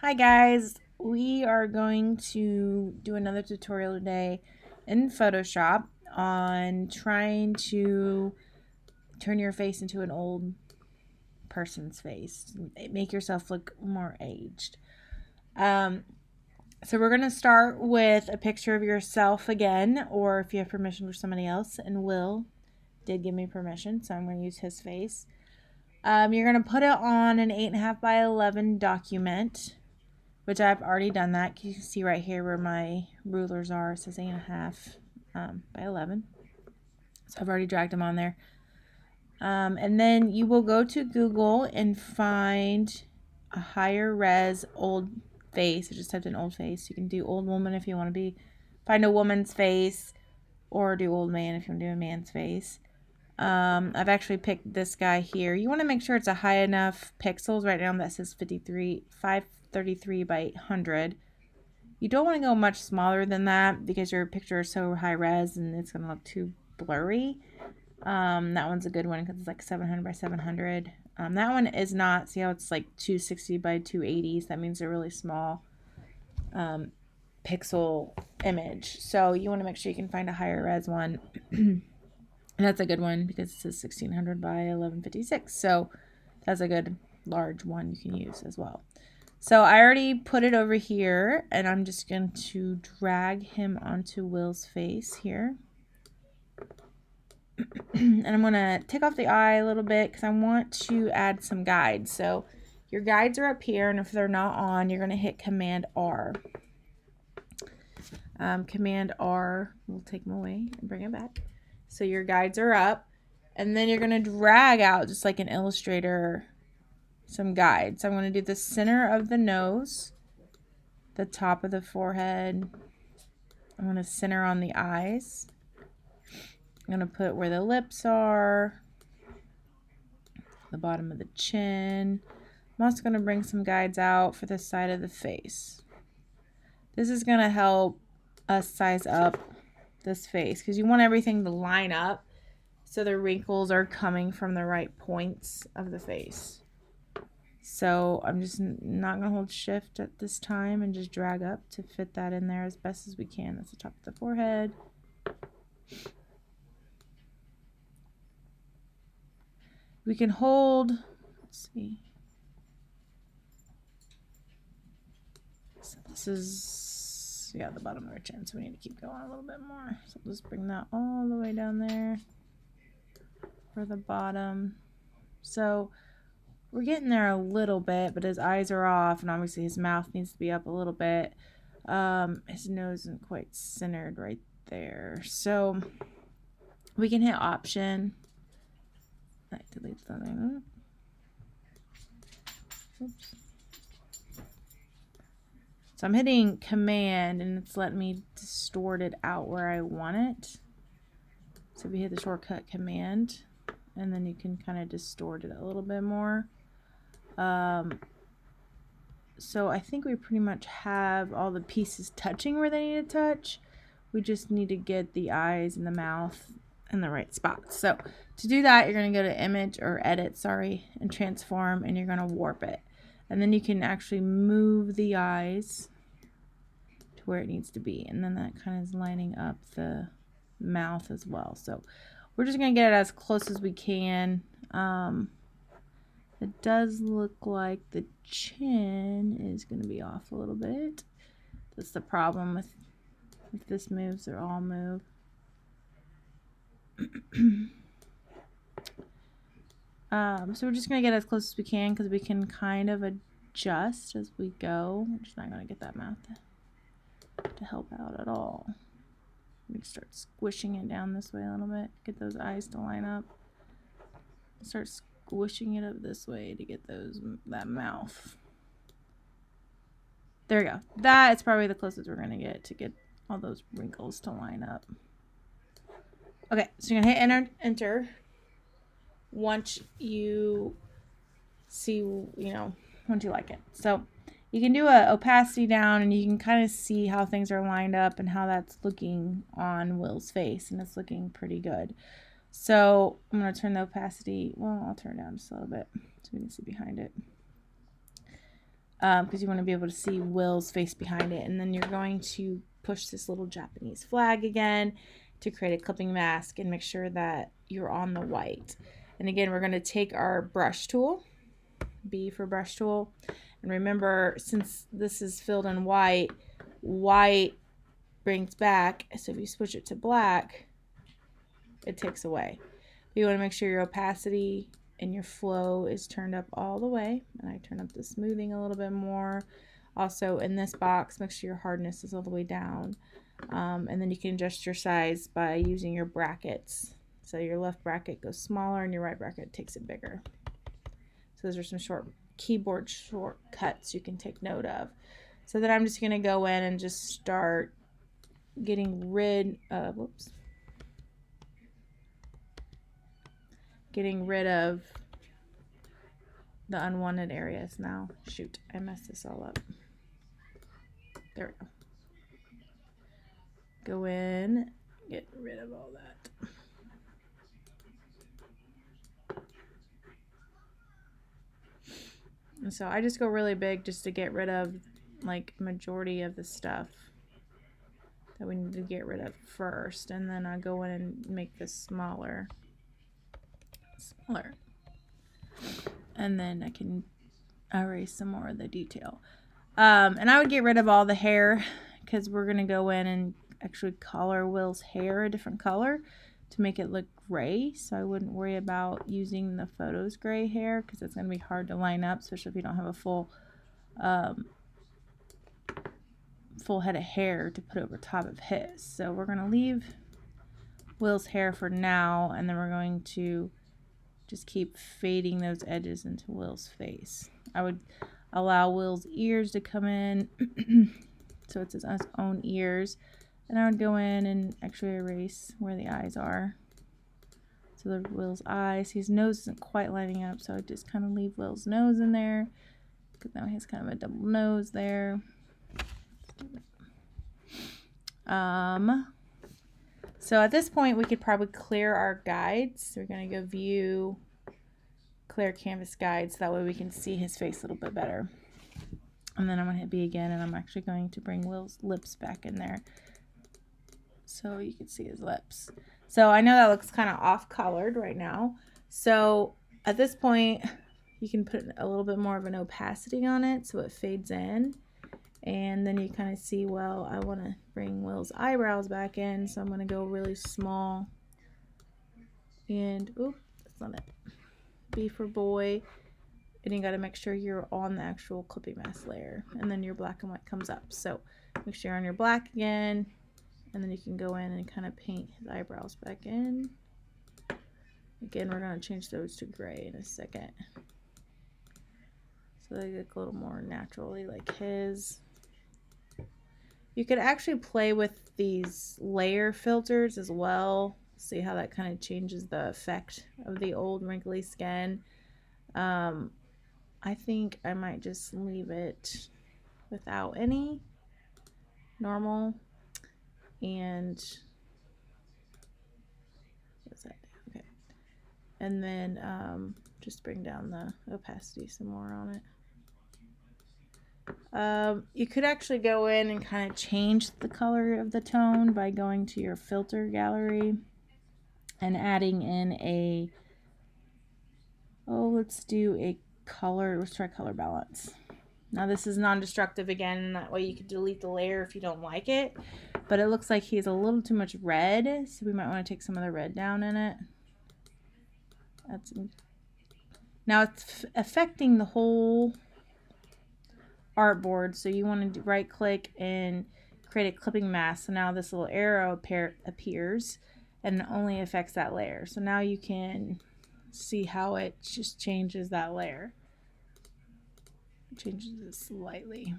Hi guys, we are going to do another tutorial today in Photoshop on trying to turn your face into an old person's face. Make yourself look more aged. Um, so we're going to start with a picture of yourself again, or if you have permission for somebody else, and Will did give me permission, so I'm going to use his face. You're going to put it on an 8.5 by 11 document, which I've already done that. You can see right here where my rulers are. It says 8.5 by 11. So I've already dragged them on there. And then you will go to Google and find a higher res old face. I just typed in old face. You can do old woman if you want to find a woman's face, or do old man if you want to do a man's face. I've actually picked this guy here. You want to make sure it's a high enough pixels. Right now that says 533 by 800. You don't want to go much smaller than that because your picture is so high res and it's going to look too blurry. That one's a good one because it's like 700 by 700. That one is not. See how it's like 260 by 280? So that means a really small pixel image. So you want to make sure you can find a higher res one. And that's a good one because it says 1600 by 1156. So that's a good large one you can use as well. So I already put it over here, and I'm just going to drag him onto Will's face here. And I'm going to take off the eye a little bit because I want to add some guides. So your guides are up here, and if they're not on, you're going to hit Command R. Command R will take them away and bring it back. So your guides are up, and then you're going to drag out, just like an illustrator, some guides. So I'm going to do the center of the nose, the top of the forehead. I'm going to center on the eyes. I'm going to put where the lips are, the bottom of the chin. I'm also going to bring some guides out for the side of the face. This is going to help us size up this face because you want everything to line up so the wrinkles are coming from the right points of the face. So I'm just not going to hold shift at this time and just drag up to fit that in there as best as we can. That's the top of the forehead. We can hold, let's see. So this is, the bottom of our chin. So we need to keep going a little bit more. So let's bring that all the way down there for the bottom. So we're getting there a little bit, but his eyes are off, and obviously his mouth needs to be up a little bit. His nose isn't quite centered right there. So we can hit Option. That deletes something. Oops. So I'm hitting Command, and it's letting me distort it out where I want it. So if you hit the shortcut Command, and then you can kind of distort it a little bit more. So I think we pretty much have all the pieces touching where they need to touch. We just need to get the eyes and the mouth in the right spots. So to do that, you're going to go to Image, or Edit, and Transform, and you're going to warp it. And then you can actually move the eyes to where it needs to be. And then that kind of is lining up the mouth as well. So we're just going to get it as close as we can. It does look like the chin is going to be off a little bit. That's the problem with if this moves or all move. So we're just going to get as close as we can because we can kind of adjust as we go. We're just not going to get that mouth to help out at all. We start squishing it down this way a little bit. Get those eyes to line up. Start squishing it up this way to get that mouth. There we go. That's probably the closest we're going to get all those wrinkles to line up. Okay, so you're going to hit enter once you see, once you like it. So you can do a opacity down, and you can kind of see how things are lined up and how that's looking on Will's face, and it's looking pretty good. So I'm going to turn the opacity, I'll turn it down just a little bit so we can see behind it. because you want to be able to see Will's face behind it. And then you're going to push this little Japanese flag again to create a clipping mask and make sure that you're on the white. And again, we're going to take our brush tool, B for brush tool. And remember, since this is filled in white, white brings back. So if you switch it to black, it takes away. You want to make sure your opacity and your flow is turned up all the way. And I turn up the smoothing a little bit more. Also in this box, make sure your hardness is all the way down. And then you can adjust your size by using your brackets. So your left bracket goes smaller and your right bracket takes it bigger. So those are some short keyboard shortcuts you can take note of. So then I'm just going to go in and just start getting rid of, getting rid of the unwanted areas now. Shoot, I messed this all up. There we go. Go in, get rid of all that. And so I just go really big just to get rid of like majority of the stuff that we need to get rid of first. And then I go in and make this smaller. And then I can erase some more of the detail. And I would get rid of all the hair because we're going to go in and actually color Will's hair a different color to make it look gray. So I wouldn't worry about using the photo's gray hair because it's going to be hard to line up, especially if you don't have a full head of hair to put over top of his. So we're going to leave Will's hair for now, and then we're going to just keep fading those edges into Will's face. I would allow Will's ears to come in so it's his own ears, and I would go in and actually erase where the eyes are. So there's Will's eyes. His nose isn't quite lining up, so I just kind of leave Will's nose in there because now he has kind of a double nose there. So at this point we could probably clear our guides. So we're going to go view, clear canvas guides. That way we can see his face a little bit better. And then I'm going to hit B again, and I'm actually going to bring Will's lips back in there so you can see his lips. So I know that looks kind of off colored right now. So at this point you can put a little bit more of an opacity on it so it fades in. And then you kind of see, well, I want to bring Will's eyebrows back in, so I'm going to go really small. And, oop, that's not it. B for boy. And you got to make sure you're on the actual clipping mask layer. And then your black and white comes up. So make sure you're on your black again. And then you can go in and kind of paint his eyebrows back in. Again, we're going to change those to gray in a second. So they look a little more naturally like his. You could actually play with these layer filters as well. See how that kind of changes the effect of the old wrinkly skin. I think I might just leave it without any. Normal. And what's that? Okay. And then just bring down the opacity some more on it. You could actually go in and kind of change the color of the tone by going to your filter gallery and adding in a, let's do a color, let's try color balance. Now this is non-destructive again, that way you could delete the layer if you don't like it, but it looks like he's a little too much red, so we might want to take some of the red down in it. Now it's affecting the whole artboard, so you want to right click and create a clipping mask. So now this little arrow appears and it only affects that layer. So now you can see how it just changes that layer. It changes it slightly.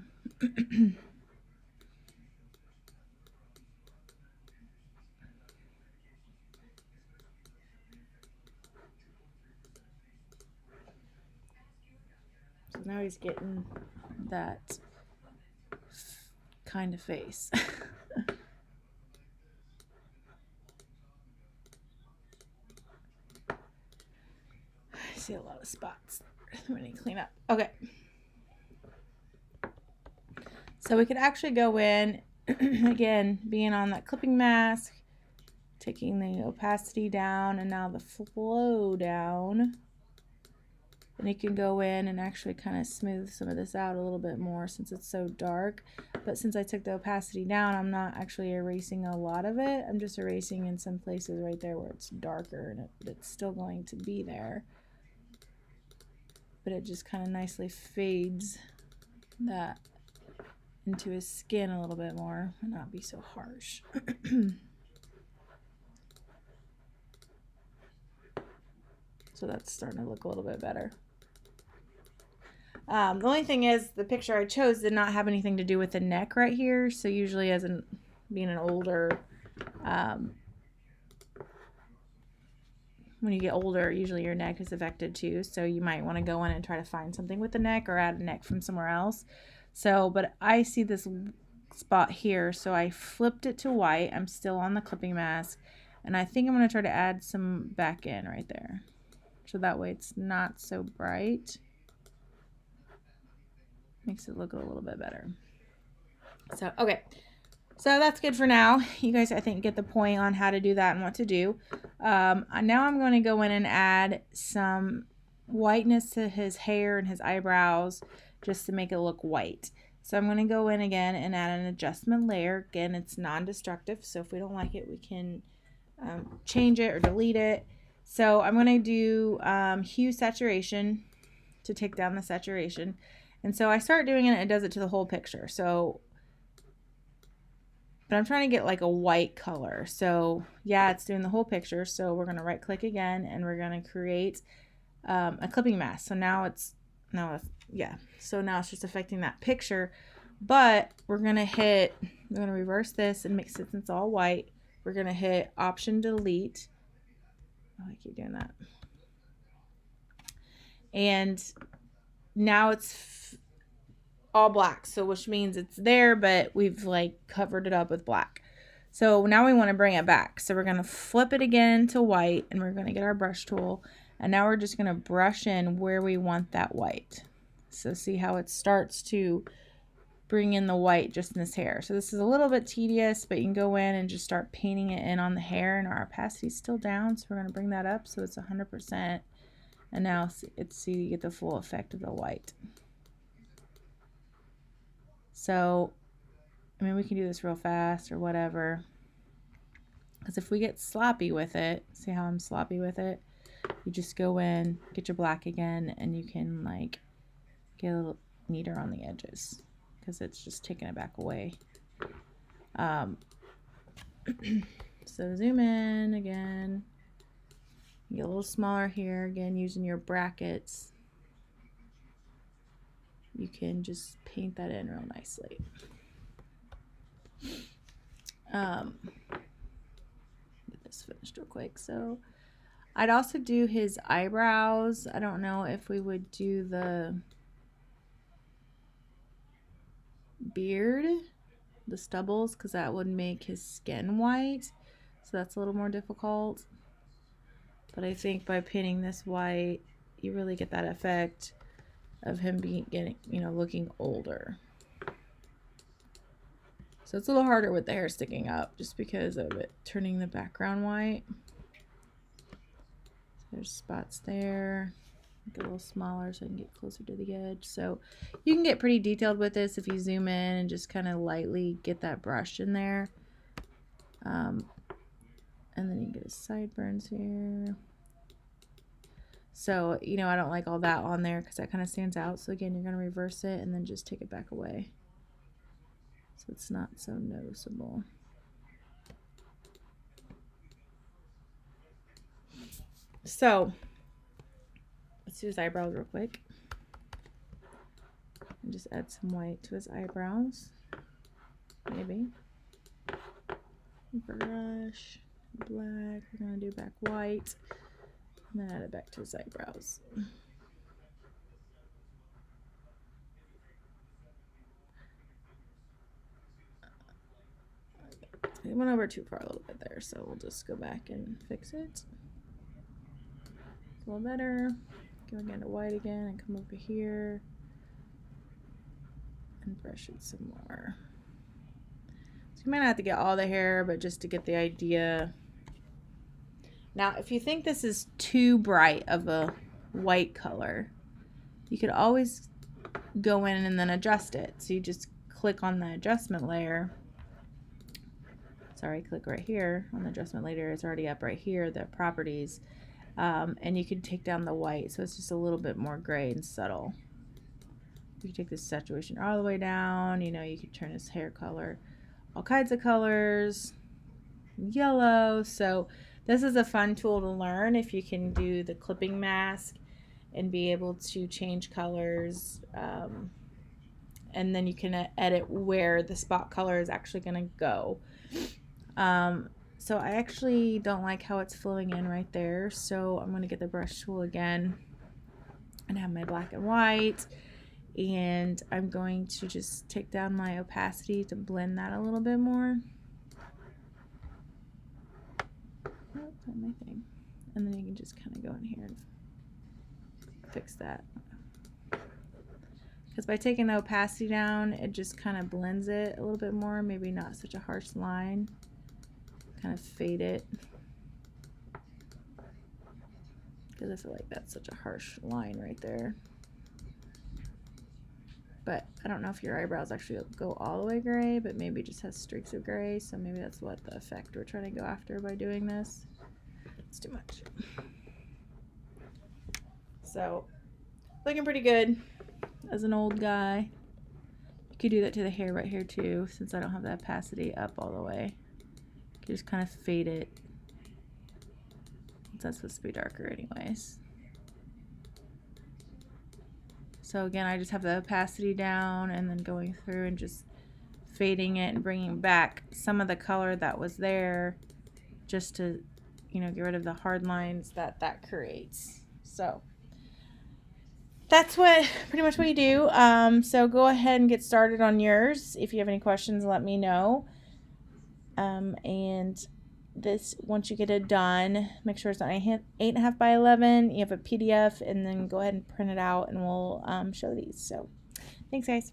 So now he's getting that kind of face. I see a lot of spots. We need to clean up. Okay. So we could actually go in, again, being on that clipping mask, taking the opacity down and now the flow down. And you can go in and actually kind of smooth some of this out a little bit more since it's so dark. But since I took the opacity down, I'm not actually erasing a lot of it. I'm just erasing in some places right there where it's darker and it's still going to be there. But it just kind of nicely fades that into his skin a little bit more and not be so harsh. So that's starting to look a little bit better. The only thing is the picture I chose did not have anything to do with the neck right here. So usually as being an older, when you get older, usually your neck is affected too. So you might want to go in and try to find something with the neck or add a neck from somewhere else. So, but I see this spot here. So I flipped it to white. I'm still on the clipping mask. And I think I'm going to try to add some back in right there. So that way it's not so bright. Makes it look a little bit better. So, okay. So that's good for now. You guys, I think, get the point on how to do that and what to do. Now I'm going to go in and add some whiteness to his hair and his eyebrows just to make it look white. So I'm going to go in again and add an adjustment layer. Again, it's non-destructive, so if we don't like it, we can change it or delete it. So I'm going to do hue saturation to take down the saturation. And so I start doing it and it does it to the whole picture. So, but I'm trying to get like a white color. So yeah, it's doing the whole picture. So we're going to right click again and we're going to create a clipping mask. So now so now it's just affecting that picture, but we're going to reverse this and make, since it's all white, we're going to hit Option Delete. Oh, I keep doing that. And now it's all black, so which means it's there, but we've like covered it up with black. So now we want to bring it back. So we're going to flip it again to white and we're going to get our brush tool. And now we're just going to brush in where we want that white. So see how it starts to bring in the white just in this hair. So this is a little bit tedious, but you can go in and just start painting it in on the hair, and our opacity is still down. So we're going to bring that up so it's 100%. And now see you get the full effect of the white. So, I mean, we can do this real fast or whatever. Because if we get sloppy with it, see how I'm sloppy with it? You just go in, get your black again, and you can like get a little neater on the edges because it's just taking it back away. So zoom in again. Get a little smaller here. Again, using your brackets, you can just paint that in real nicely. Get this finished real quick. So I'd also do his eyebrows. I don't know if we would do the beard, the stubbles, because that would make his skin white. So that's a little more difficult. But I think by painting this white, you really get that effect of him looking older. So it's a little harder with the hair sticking up just because of it turning the background white. So there's spots there. Get a little smaller so I can get closer to the edge. So you can get pretty detailed with this if you zoom in and just kind of lightly get that brush in there. And then you can get his sideburns here. So, I don't like all that on there because that kind of stands out. So again, you're going to reverse it and then just take it back away, so it's not so noticeable. So let's do his eyebrows real quick. And just add some white to his eyebrows. Maybe. Brush. Black. We're going to do back white. And then add it back to his eyebrows. It went over too far a little bit there, so we'll just go back and fix it. A little better. Go again to white again and come over here. and brush it some more. So you might not have to get all the hair, but just to get the idea. Now, if you think this is too bright of a white color, you could always go in and then adjust it. So you just click on the adjustment layer. Sorry, click right here on the adjustment layer. It's already up right here, the properties. And you can take down the white, so it's just a little bit more gray and subtle. You can take this saturation all the way down. You know, you can turn his hair color all kinds of colors, yellow. So this is a fun tool to learn if you can do the clipping mask and be able to change colors. And then you can edit where the spot color is actually going to go. So I actually don't like how it's flowing in right there. So I'm going to get the brush tool again and have my black and white. And I'm going to just take down my opacity to blend that a little bit more. Oh, my thing. And then you can just kind of go in here and fix that. Because by taking the opacity down, it just kind of blends it a little bit more. Maybe not such a harsh line. Kind of fade it. Because I feel like that's such a harsh line right there. But I don't know if your eyebrows actually go all the way gray, but maybe it just has streaks of gray. So maybe that's what the effect we're trying to go after by doing this. It's too much. So, looking pretty good as an old guy. You could do that to the hair right here too, since I don't have the opacity up all the way. You could just kind of fade it. That's supposed to be darker anyways. So again, I just have the opacity down and then going through and just fading it and bringing back some of the color that was there, just to, you know, get rid of the hard lines that creates. So that's pretty much what you do. So go ahead and get started on yours. If you have any questions, let me know. And this, once you get it done, make sure it's not 8.5 by 11. You have a PDF, and then go ahead and print it out, and we'll show these. So thanks, guys.